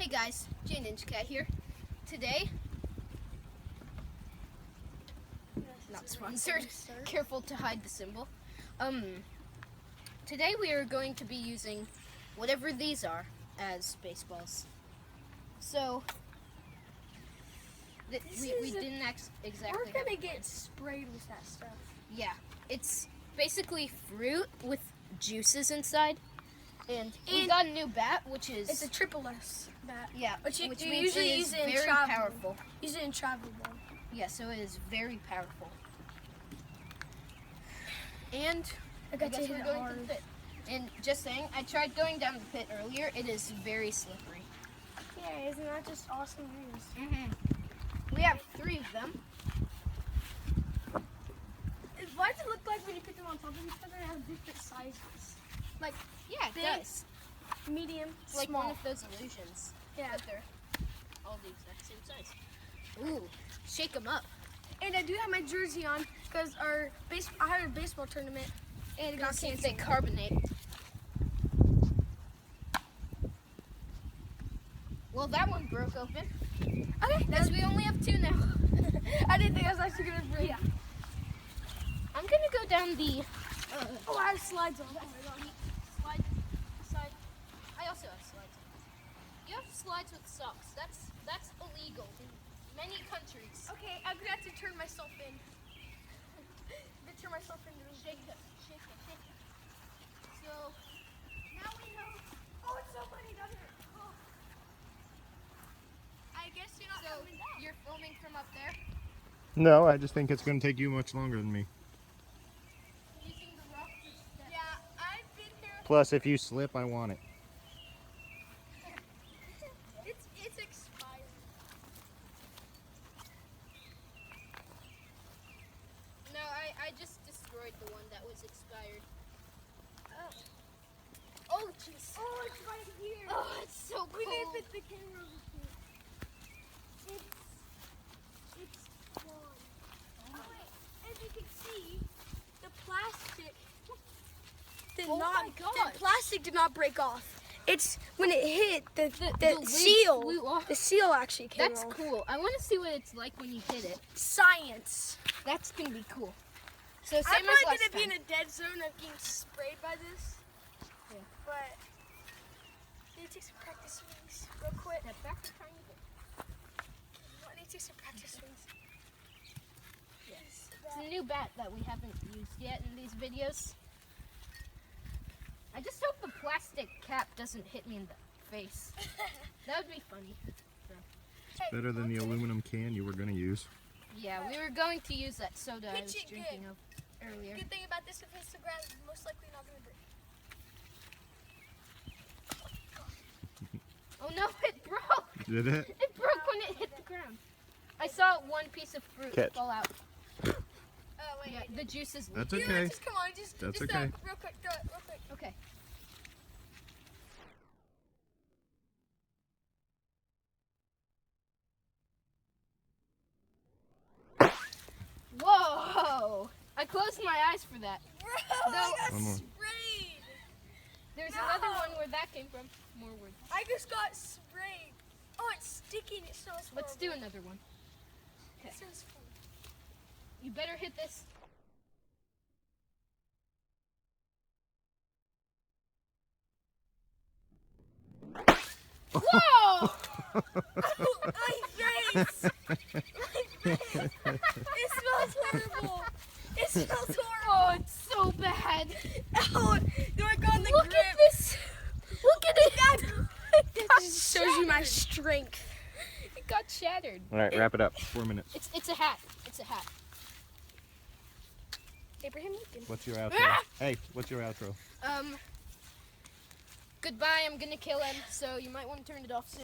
Hey guys, Jayninjacat here. Today, not sponsored, careful to hide the symbol. Today we are going to be using whatever these are as baseballs. So, we didn't exactly. We're gonna get sprayed with that stuff. Yeah, it's basically fruit with juices inside. And we got a new bat, which is... It's a triple S bat. Yeah, which you means usually it use is it in very travel. powerful. Use it in travel ball. Yeah, so it is very powerful. And I guess we're going to the pit. And just saying, I tried going down the pit earlier. It is very slippery. Yeah, isn't that just awesome news? We have 3 of them. Why does it look like when you put them on top of each other, they have different sizes? Like, yeah, it big, does. Medium, it's like small. one of those illusions. Yeah. But they're all the exact same size. Ooh, shake them up. And I do have my jersey on because I had a baseball tournament and it got See if canceled. they carbonate. Well, that one broke open. Okay, Because we only have 2 now. I didn't think I was actually gonna break. Yeah. I'm gonna go down the. Oh, I have slides on. Oh my god. Slide. I also have slides. You have slides with socks. That's illegal in many countries. Okay, I'm gonna have to turn myself in. I'm gonna turn myself in. Shake it. So now we know. Oh, it's so funny down here. Oh. I guess you're not coming down. You're filming from up there? No, I just think it's going to take you much longer than me. Using the rock to step. Yeah, I've been here. Plus, if you slip, I want it. It's expired. No, I just destroyed the one that was expired. Oh, jeez. Oh, it's right here. Oh, it's so cold. We need to put the camera over here. It's gone. Oh, wait. As you can see, the plastic did Oh not. my gosh. The plastic did not break off. It's when it hit the lid seal. flew off. The seal actually came That's off. cool. I want to see what it's like when you hit it. Science. That's gonna be cool. So I'm same as probably last gonna be time. in a dead zone of being sprayed by this. Yeah. But need to take some practice swings real quick. Step back a tiny bit. I need to take some practice swings. Yes. It's a new bat that we haven't used yet in these videos. I just hope the plastic cap doesn't hit me in the face. That would be funny. Better than the aluminum can you were going to use. Yeah, we were going to use that soda I was Pitch it drinking good. of earlier. Good thing about this if it's the ground, it's most likely not going to break. Oh no, it broke! Did it? It broke when it hit the ground. I saw one piece of fruit Catch. fall out. Oh, wait. Yeah, the juice is That's leaking. okay. Just come on, just That's throw okay. it real quick, throw it real quick. Okay. Whoa! I closed my eyes for that. Bro, No. I got One more. sprayed. There's No. another one where that came from. More words. I just got sprayed. Oh, it's sticking. It smells horrible. Let's do another one. It smells fun. You better hit this. Whoa! My face! My face! It smells horrible! It smells horrible! Oh, it's so bad. Oh, do I got the Look grip? at this. Look at it. It got This shows you my shattered. strength. It got shattered. All right, wrap it up. 4 minutes. It's a hat. It's a hat. Abraham Lincoln. What's your outro? Ah! Hey, what's your outro? Goodbye. I'm gonna kill him, so you might want to turn it off soon.